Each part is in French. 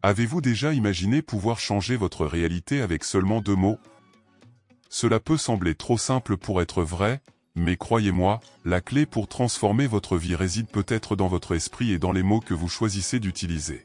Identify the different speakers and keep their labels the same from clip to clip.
Speaker 1: Avez-vous déjà imaginé pouvoir changer votre réalité avec seulement 2 mots? Cela peut sembler trop simple pour être vrai, mais croyez-moi, la clé pour transformer votre vie réside peut-être dans votre esprit et dans les mots que vous choisissez d'utiliser.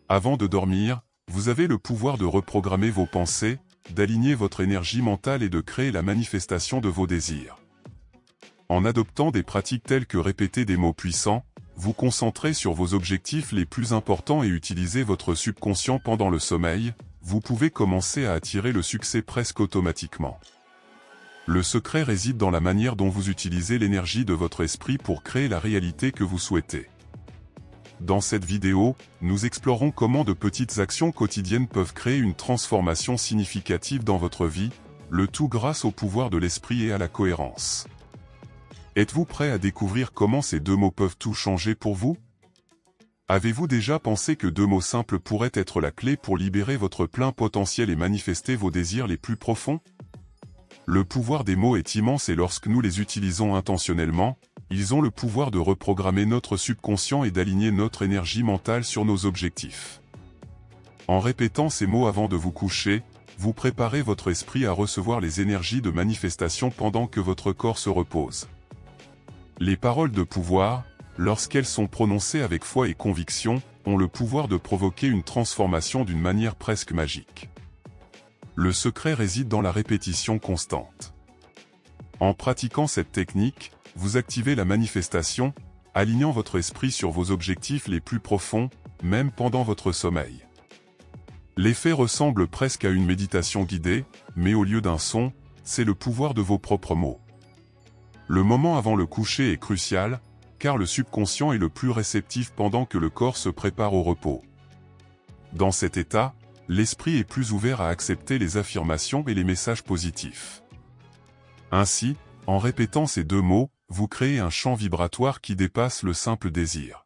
Speaker 1: Avant de dormir, vous avez le pouvoir de reprogrammer vos pensées, d'aligner votre énergie mentale et de créer la manifestation de vos désirs. En adoptant des pratiques telles que répéter des mots puissants, vous concentrez sur vos objectifs les plus importants et utilisez votre subconscient pendant le sommeil, vous pouvez commencer à attirer le succès presque automatiquement. Le secret réside dans la manière dont vous utilisez l'énergie de votre esprit pour créer la réalité que vous souhaitez. Dans cette vidéo, nous explorons comment de petites actions quotidiennes peuvent créer une transformation significative dans votre vie, le tout grâce au pouvoir de l'esprit et à la cohérence. Êtes-vous prêt à découvrir comment ces 2 mots peuvent tout changer pour vous? Avez-vous déjà pensé que 2 mots simples pourraient être la clé pour libérer votre plein potentiel et manifester vos désirs les plus profonds? Le pouvoir des mots est immense et lorsque nous les utilisons intentionnellement, ils ont le pouvoir de reprogrammer notre subconscient et d'aligner notre énergie mentale sur nos objectifs. En répétant ces mots avant de vous coucher, vous préparez votre esprit à recevoir les énergies de manifestation pendant que votre corps se repose. Les paroles de pouvoir, lorsqu'elles sont prononcées avec foi et conviction, ont le pouvoir de provoquer une transformation d'une manière presque magique. Le secret réside dans la répétition constante. En pratiquant cette technique, vous activez la manifestation, alignant votre esprit sur vos objectifs les plus profonds, même pendant votre sommeil. L'effet ressemble presque à une méditation guidée, mais au lieu d'un son, c'est le pouvoir de vos propres mots. Le moment avant le coucher est crucial, car le subconscient est le plus réceptif pendant que le corps se prépare au repos. Dans cet état, l'esprit est plus ouvert à accepter les affirmations et les messages positifs. Ainsi, en répétant ces 2 mots, vous créez un champ vibratoire qui dépasse le simple désir.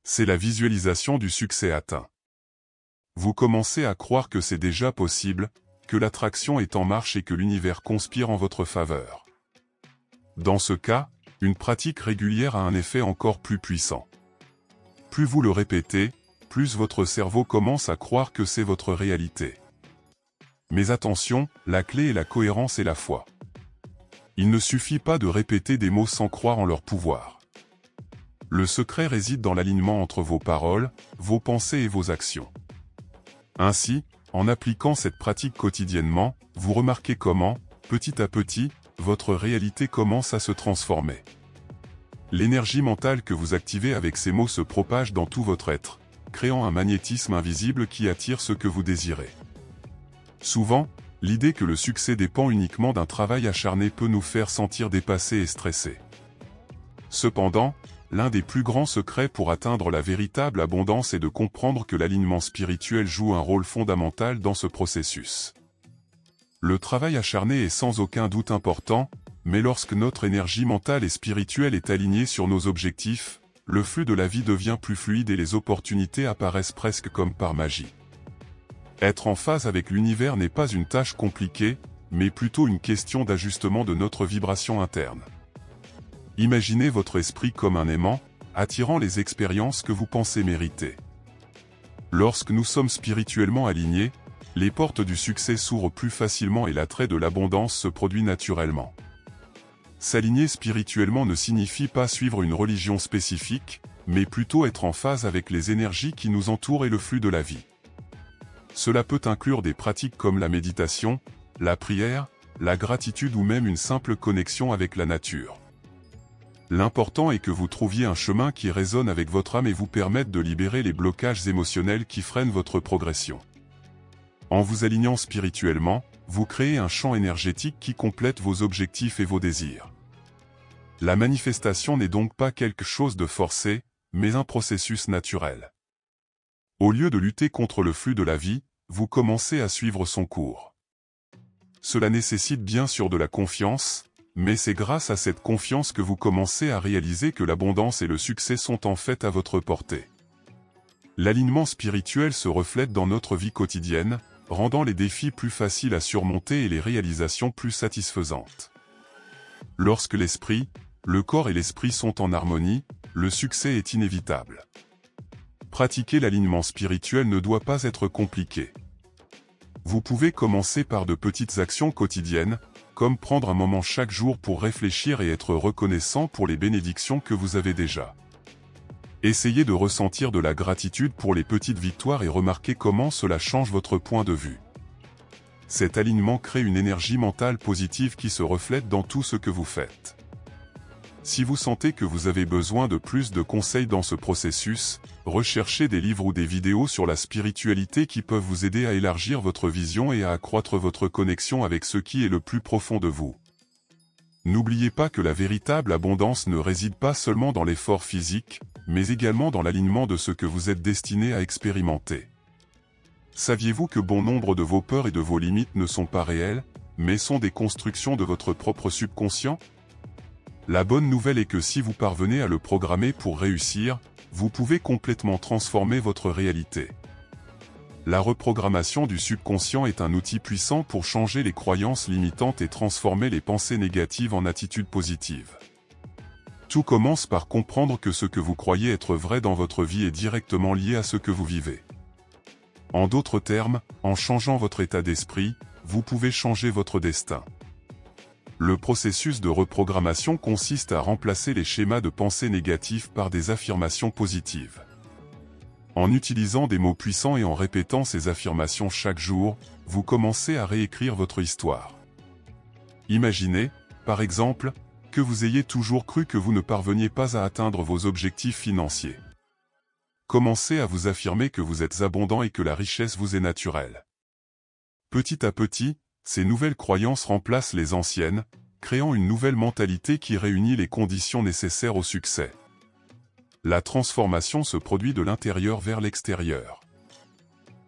Speaker 1: C'est la visualisation du succès atteint. Vous commencez à croire que c'est déjà possible, que l'attraction est en marche et que l'univers conspire en votre faveur. Dans ce cas, une pratique régulière a un effet encore plus puissant. Plus vous le répétez, plus votre cerveau commence à croire que c'est votre réalité. Mais attention, la clé est la cohérence et la foi. Il ne suffit pas de répéter des mots sans croire en leur pouvoir. Le secret réside dans l'alignement entre vos paroles, vos pensées et vos actions. Ainsi, en appliquant cette pratique quotidiennement, vous remarquez comment, petit à petit, votre réalité commence à se transformer. L'énergie mentale que vous activez avec ces mots se propage dans tout votre être, créant un magnétisme invisible qui attire ce que vous désirez. Souvent, l'idée que le succès dépend uniquement d'un travail acharné peut nous faire sentir dépassés et stressés. Cependant, l'un des plus grands secrets pour atteindre la véritable abondance est de comprendre que l'alignement spirituel joue un rôle fondamental dans ce processus. Le travail acharné est sans aucun doute important, mais lorsque notre énergie mentale et spirituelle est alignée sur nos objectifs, le flux de la vie devient plus fluide et les opportunités apparaissent presque comme par magie. Être en phase avec l'univers n'est pas une tâche compliquée, mais plutôt une question d'ajustement de notre vibration interne. Imaginez votre esprit comme un aimant, attirant les expériences que vous pensez mériter. Lorsque nous sommes spirituellement alignés, les portes du succès s'ouvrent plus facilement et l'attrait de l'abondance se produit naturellement. S'aligner spirituellement ne signifie pas suivre une religion spécifique, mais plutôt être en phase avec les énergies qui nous entourent et le flux de la vie. Cela peut inclure des pratiques comme la méditation, la prière, la gratitude ou même une simple connexion avec la nature. L'important est que vous trouviez un chemin qui résonne avec votre âme et vous permette de libérer les blocages émotionnels qui freinent votre progression. En vous alignant spirituellement, vous créez un champ énergétique qui complète vos objectifs et vos désirs. La manifestation n'est donc pas quelque chose de forcé, mais un processus naturel. Au lieu de lutter contre le flux de la vie, vous commencez à suivre son cours. Cela nécessite bien sûr de la confiance, mais c'est grâce à cette confiance que vous commencez à réaliser que l'abondance et le succès sont en fait à votre portée. L'alignement spirituel se reflète dans notre vie quotidienne, rendant les défis plus faciles à surmonter et les réalisations plus satisfaisantes. Lorsque l'esprit, le corps et l'esprit sont en harmonie, le succès est inévitable. Pratiquer l'alignement spirituel ne doit pas être compliqué. Vous pouvez commencer par de petites actions quotidiennes, comme prendre un moment chaque jour pour réfléchir et être reconnaissant pour les bénédictions que vous avez déjà. Essayez de ressentir de la gratitude pour les petites victoires et remarquez comment cela change votre point de vue. Cet alignement crée une énergie mentale positive qui se reflète dans tout ce que vous faites. Si vous sentez que vous avez besoin de plus de conseils dans ce processus, recherchez des livres ou des vidéos sur la spiritualité qui peuvent vous aider à élargir votre vision et à accroître votre connexion avec ce qui est le plus profond de vous. N'oubliez pas que la véritable abondance ne réside pas seulement dans l'effort physique, mais également dans l'alignement de ce que vous êtes destiné à expérimenter. Saviez-vous que bon nombre de vos peurs et de vos limites ne sont pas réelles, mais sont des constructions de votre propre subconscient ? La bonne nouvelle est que si vous parvenez à le programmer pour réussir, vous pouvez complètement transformer votre réalité. La reprogrammation du subconscient est un outil puissant pour changer les croyances limitantes et transformer les pensées négatives en attitudes positives. Tout commence par comprendre que ce que vous croyez être vrai dans votre vie est directement lié à ce que vous vivez. En d'autres termes, en changeant votre état d'esprit, vous pouvez changer votre destin. Le processus de reprogrammation consiste à remplacer les schémas de pensée négatifs par des affirmations positives. En utilisant des mots puissants et en répétant ces affirmations chaque jour, vous commencez à réécrire votre histoire. Imaginez, par exemple, que vous ayez toujours cru que vous ne parveniez pas à atteindre vos objectifs financiers. Commencez à vous affirmer que vous êtes abondant et que la richesse vous est naturelle. Petit à petit, ces nouvelles croyances remplacent les anciennes, créant une nouvelle mentalité qui réunit les conditions nécessaires au succès. La transformation se produit de l'intérieur vers l'extérieur.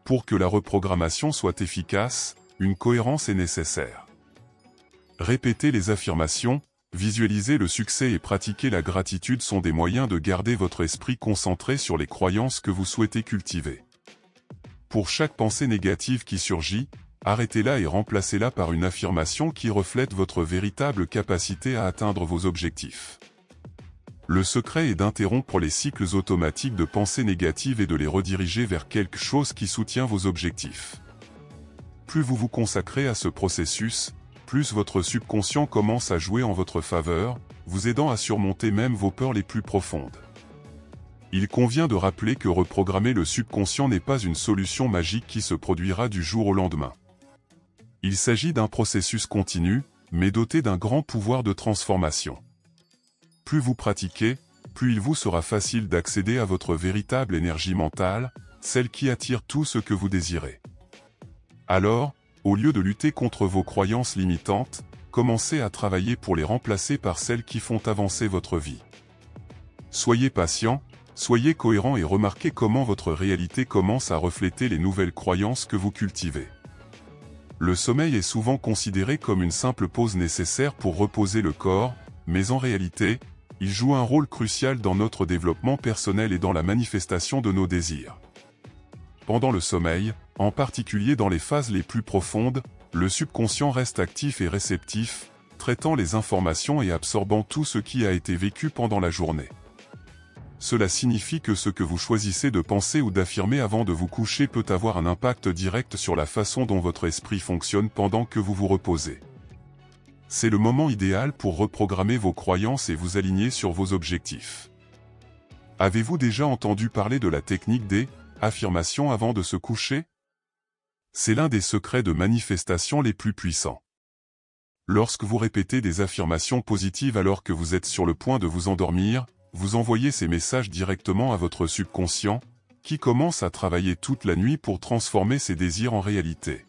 Speaker 1: Pour que la reprogrammation soit efficace, une cohérence est nécessaire. Répéter les affirmations, visualiser le succès et pratiquer la gratitude sont des moyens de garder votre esprit concentré sur les croyances que vous souhaitez cultiver. Pour chaque pensée négative qui surgit, arrêtez-la et remplacez-la par une affirmation qui reflète votre véritable capacité à atteindre vos objectifs. Le secret est d'interrompre les cycles automatiques de pensées négatives et de les rediriger vers quelque chose qui soutient vos objectifs. Plus vous vous consacrez à ce processus, plus votre subconscient commence à jouer en votre faveur, vous aidant à surmonter même vos peurs les plus profondes. Il convient de rappeler que reprogrammer le subconscient n'est pas une solution magique qui se produira du jour au lendemain. Il s'agit d'un processus continu, mais doté d'un grand pouvoir de transformation. Plus vous pratiquez, plus il vous sera facile d'accéder à votre véritable énergie mentale, celle qui attire tout ce que vous désirez. Alors, au lieu de lutter contre vos croyances limitantes, commencez à travailler pour les remplacer par celles qui font avancer votre vie. Soyez patient, soyez cohérent et remarquez comment votre réalité commence à refléter les nouvelles croyances que vous cultivez. Le sommeil est souvent considéré comme une simple pause nécessaire pour reposer le corps, mais en réalité, il joue un rôle crucial dans notre développement personnel et dans la manifestation de nos désirs. Pendant le sommeil, en particulier dans les phases les plus profondes, le subconscient reste actif et réceptif, traitant les informations et absorbant tout ce qui a été vécu pendant la journée. Cela signifie que ce que vous choisissez de penser ou d'affirmer avant de vous coucher peut avoir un impact direct sur la façon dont votre esprit fonctionne pendant que vous vous reposez. C'est le moment idéal pour reprogrammer vos croyances et vous aligner sur vos objectifs. Avez-vous déjà entendu parler de la technique des affirmations avant de se coucher? C'est l'un des secrets de manifestation les plus puissants. Lorsque vous répétez des affirmations positives alors que vous êtes sur le point de vous endormir, vous envoyez ces messages directement à votre subconscient, qui commence à travailler toute la nuit pour transformer ses désirs en réalité.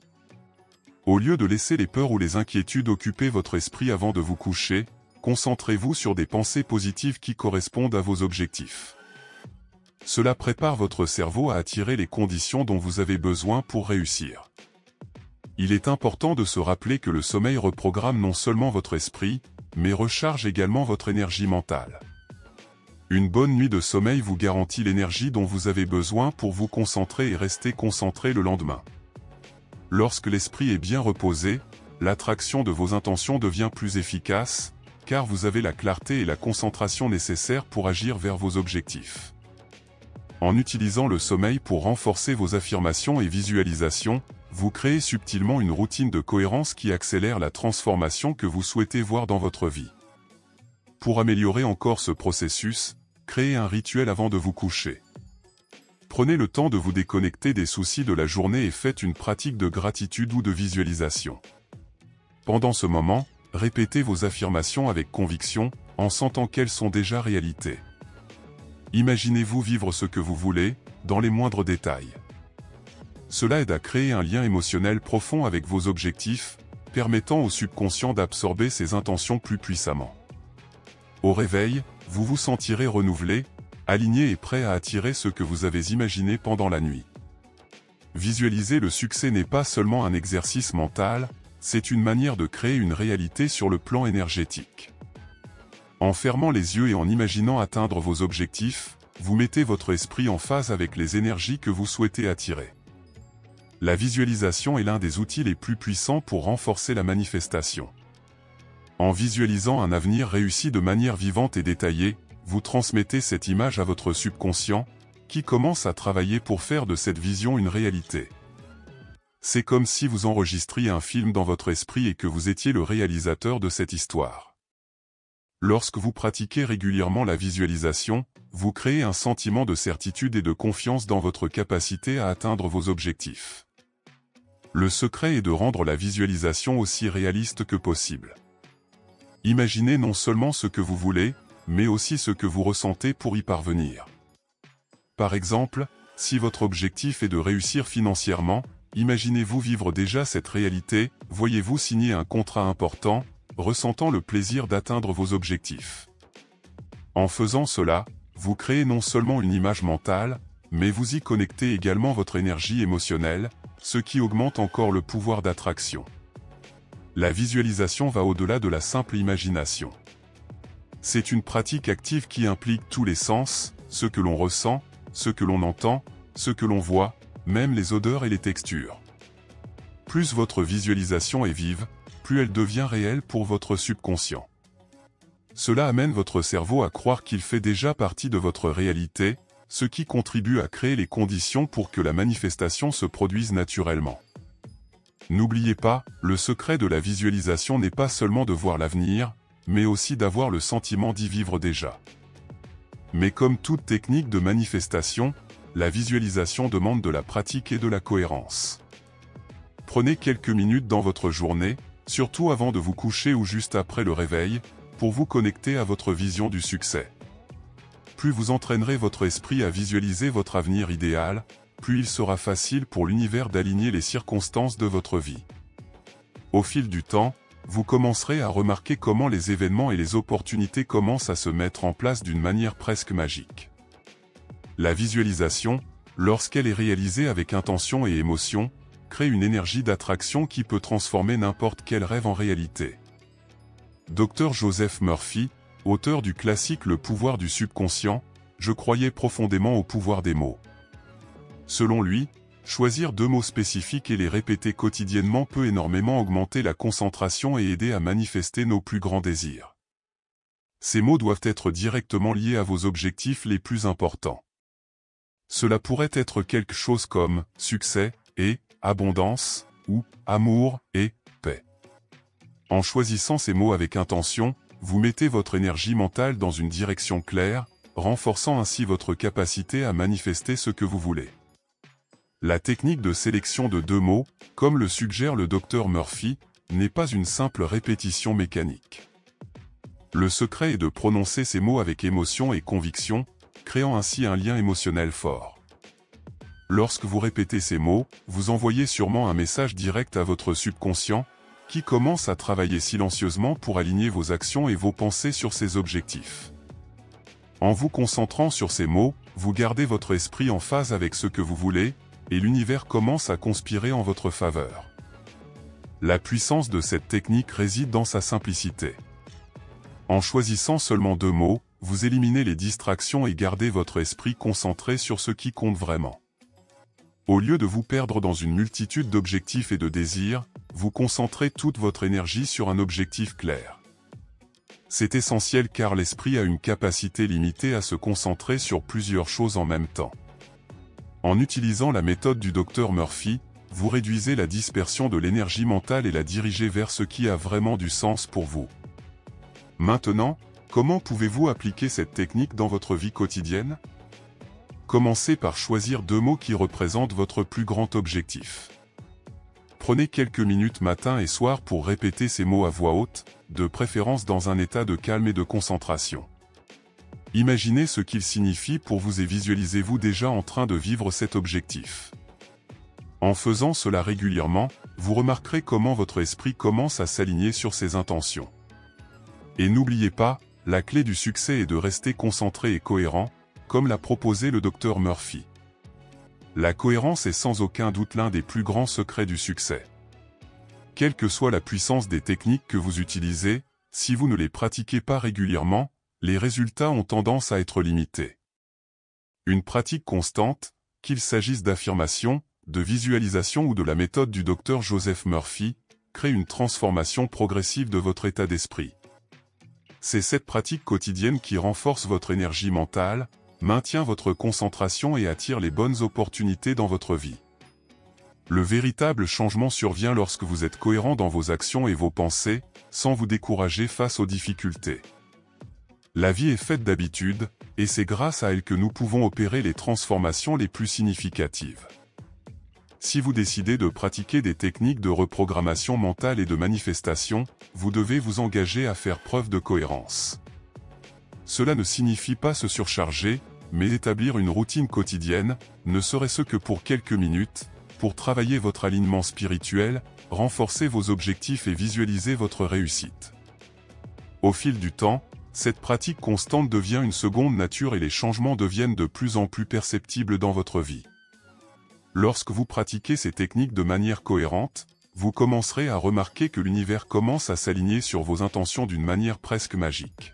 Speaker 1: Au lieu de laisser les peurs ou les inquiétudes occuper votre esprit avant de vous coucher, concentrez-vous sur des pensées positives qui correspondent à vos objectifs. Cela prépare votre cerveau à attirer les conditions dont vous avez besoin pour réussir. Il est important de se rappeler que le sommeil reprogramme non seulement votre esprit, mais recharge également votre énergie mentale. Une bonne nuit de sommeil vous garantit l'énergie dont vous avez besoin pour vous concentrer et rester concentré le lendemain. Lorsque l'esprit est bien reposé, l'attraction de vos intentions devient plus efficace, car vous avez la clarté et la concentration nécessaires pour agir vers vos objectifs. En utilisant le sommeil pour renforcer vos affirmations et visualisations, vous créez subtilement une routine de cohérence qui accélère la transformation que vous souhaitez voir dans votre vie. Pour améliorer encore ce processus, créez un rituel avant de vous coucher. Prenez le temps de vous déconnecter des soucis de la journée et faites une pratique de gratitude ou de visualisation. Pendant ce moment, répétez vos affirmations avec conviction, en sentant qu'elles sont déjà réalité. Imaginez-vous vivre ce que vous voulez, dans les moindres détails. Cela aide à créer un lien émotionnel profond avec vos objectifs, permettant au subconscient d'absorber ses intentions plus puissamment. Au réveil, vous vous sentirez renouvelé, aligné et prêt à attirer ce que vous avez imaginé pendant la nuit. Visualiser le succès n'est pas seulement un exercice mental, c'est une manière de créer une réalité sur le plan énergétique. En fermant les yeux et en imaginant atteindre vos objectifs, vous mettez votre esprit en phase avec les énergies que vous souhaitez attirer. La visualisation est l'un des outils les plus puissants pour renforcer la manifestation. En visualisant un avenir réussi de manière vivante et détaillée, vous transmettez cette image à votre subconscient, qui commence à travailler pour faire de cette vision une réalité. C'est comme si vous enregistriez un film dans votre esprit et que vous étiez le réalisateur de cette histoire. Lorsque vous pratiquez régulièrement la visualisation, vous créez un sentiment de certitude et de confiance dans votre capacité à atteindre vos objectifs. Le secret est de rendre la visualisation aussi réaliste que possible. Imaginez non seulement ce que vous voulez, mais aussi ce que vous ressentez pour y parvenir. Par exemple, si votre objectif est de réussir financièrement, imaginez-vous vivre déjà cette réalité, voyez-vous signer un contrat important, ressentant le plaisir d'atteindre vos objectifs. En faisant cela, vous créez non seulement une image mentale, mais vous y connectez également votre énergie émotionnelle, ce qui augmente encore le pouvoir d'attraction. La visualisation va au-delà de la simple imagination. C'est une pratique active qui implique tous les sens, ce que l'on ressent, ce que l'on entend, ce que l'on voit, même les odeurs et les textures. Plus votre visualisation est vive, plus elle devient réelle pour votre subconscient. Cela amène votre cerveau à croire qu'il fait déjà partie de votre réalité, ce qui contribue à créer les conditions pour que la manifestation se produise naturellement. N'oubliez pas, le secret de la visualisation n'est pas seulement de voir l'avenir, mais aussi d'avoir le sentiment d'y vivre déjà. Mais comme toute technique de manifestation, la visualisation demande de la pratique et de la cohérence. Prenez quelques minutes dans votre journée, surtout avant de vous coucher ou juste après le réveil, pour vous connecter à votre vision du succès. Plus vous entraînerez votre esprit à visualiser votre avenir idéal, plus il sera facile pour l'univers d'aligner les circonstances de votre vie. Au fil du temps, vous commencerez à remarquer comment les événements et les opportunités commencent à se mettre en place d'une manière presque magique. La visualisation, lorsqu'elle est réalisée avec intention et émotion, crée une énergie d'attraction qui peut transformer n'importe quel rêve en réalité. Dr Joseph Murphy, auteur du classique Le pouvoir du subconscient, je croyais profondément au pouvoir des mots. Selon lui, choisir 2 mots spécifiques et les répéter quotidiennement peut énormément augmenter la concentration et aider à manifester nos plus grands désirs. Ces mots doivent être directement liés à vos objectifs les plus importants. Cela pourrait être quelque chose comme « succès » et « abondance » ou « amour » et « paix ». En choisissant ces mots avec intention, vous mettez votre énergie mentale dans une direction claire, renforçant ainsi votre capacité à manifester ce que vous voulez. La technique de sélection de 2 mots, comme le suggère le Dr Murphy, n'est pas une simple répétition mécanique. Le secret est de prononcer ces mots avec émotion et conviction, créant ainsi un lien émotionnel fort. Lorsque vous répétez ces mots, vous envoyez sûrement un message direct à votre subconscient, qui commence à travailler silencieusement pour aligner vos actions et vos pensées sur ses objectifs. En vous concentrant sur ces mots, vous gardez votre esprit en phase avec ce que vous voulez, et l'univers commence à conspirer en votre faveur. La puissance de cette technique réside dans sa simplicité. En choisissant seulement 2 mots, vous éliminez les distractions et gardez votre esprit concentré sur ce qui compte vraiment. Au lieu de vous perdre dans une multitude d'objectifs et de désirs, vous concentrez toute votre énergie sur un objectif clair. C'est essentiel car l'esprit a une capacité limitée à se concentrer sur plusieurs choses en même temps. En utilisant la méthode du Dr Murphy, vous réduisez la dispersion de l'énergie mentale et la dirigez vers ce qui a vraiment du sens pour vous. Maintenant, comment pouvez-vous appliquer cette technique dans votre vie quotidienne? Commencez par choisir 2 mots qui représentent votre plus grand objectif. Prenez quelques minutes matin et soir pour répéter ces mots à voix haute, de préférence dans un état de calme et de concentration. Imaginez ce qu'ils signifient pour vous et visualisez-vous déjà en train de vivre cet objectif. En faisant cela régulièrement, vous remarquerez comment votre esprit commence à s'aligner sur ses intentions. Et n'oubliez pas, la clé du succès est de rester concentré et cohérent, comme l'a proposé le Dr Murphy. La cohérence est sans aucun doute l'un des plus grands secrets du succès. Quelle que soit la puissance des techniques que vous utilisez, si vous ne les pratiquez pas régulièrement, les résultats ont tendance à être limités. Une pratique constante, qu'il s'agisse d'affirmation, de visualisation ou de la méthode du Dr Joseph Murphy, crée une transformation progressive de votre état d'esprit. C'est cette pratique quotidienne qui renforce votre énergie mentale, maintient votre concentration et attire les bonnes opportunités dans votre vie. Le véritable changement survient lorsque vous êtes cohérent dans vos actions et vos pensées, sans vous décourager face aux difficultés. La vie est faite d'habitudes, et c'est grâce à elles que nous pouvons opérer les transformations les plus significatives. Si vous décidez de pratiquer des techniques de reprogrammation mentale et de manifestation, vous devez vous engager à faire preuve de cohérence. Cela ne signifie pas se surcharger, mais établir une routine quotidienne, ne serait-ce que pour quelques minutes, pour travailler votre alignement spirituel, renforcer vos objectifs et visualiser votre réussite. Au fil du temps, cette pratique constante devient une seconde nature et les changements deviennent de plus en plus perceptibles dans votre vie. Lorsque vous pratiquez ces techniques de manière cohérente, vous commencerez à remarquer que l'univers commence à s'aligner sur vos intentions d'une manière presque magique.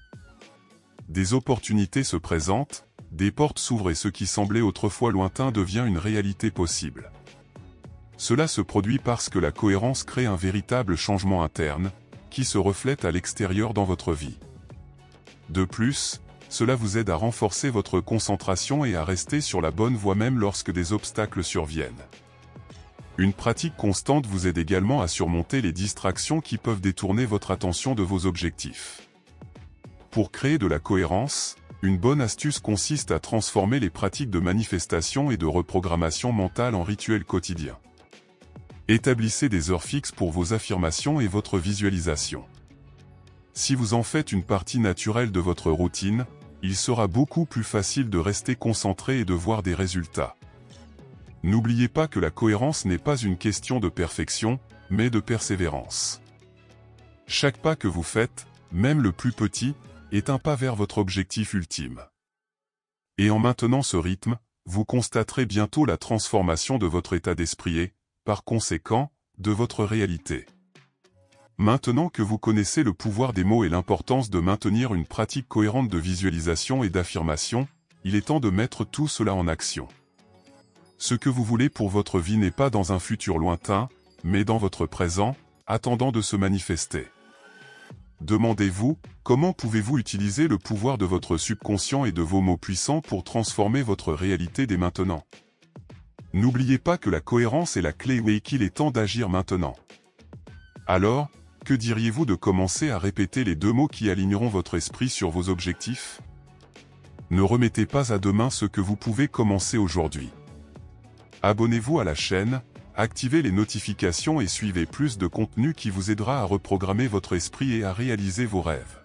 Speaker 1: Des opportunités se présentent, des portes s'ouvrent et ce qui semblait autrefois lointain devient une réalité possible. Cela se produit parce que la cohérence crée un véritable changement interne, qui se reflète à l'extérieur dans votre vie. De plus, cela vous aide à renforcer votre concentration et à rester sur la bonne voie même lorsque des obstacles surviennent. Une pratique constante vous aide également à surmonter les distractions qui peuvent détourner votre attention de vos objectifs. Pour créer de la cohérence, une bonne astuce consiste à transformer les pratiques de manifestation et de reprogrammation mentale en rituels quotidiens. Établissez des heures fixes pour vos affirmations et votre visualisation. Si vous en faites une partie naturelle de votre routine, il sera beaucoup plus facile de rester concentré et de voir des résultats. N'oubliez pas que la cohérence n'est pas une question de perfection, mais de persévérance. Chaque pas que vous faites, même le plus petit, est un pas vers votre objectif ultime. Et en maintenant ce rythme, vous constaterez bientôt la transformation de votre état d'esprit et, par conséquent, de votre réalité. Maintenant que vous connaissez le pouvoir des mots et l'importance de maintenir une pratique cohérente de visualisation et d'affirmation, il est temps de mettre tout cela en action. Ce que vous voulez pour votre vie n'est pas dans un futur lointain, mais dans votre présent, attendant de se manifester. Demandez-vous, comment pouvez-vous utiliser le pouvoir de votre subconscient et de vos mots puissants pour transformer votre réalité dès maintenant? N'oubliez pas que la cohérence est la clé et qu'il est temps d'agir maintenant. Alors, que diriez-vous de commencer à répéter les 2 mots qui aligneront votre esprit sur vos objectifs? Ne remettez pas à demain ce que vous pouvez commencer aujourd'hui. Abonnez-vous à la chaîne, activez les notifications et suivez plus de contenu qui vous aidera à reprogrammer votre esprit et à réaliser vos rêves.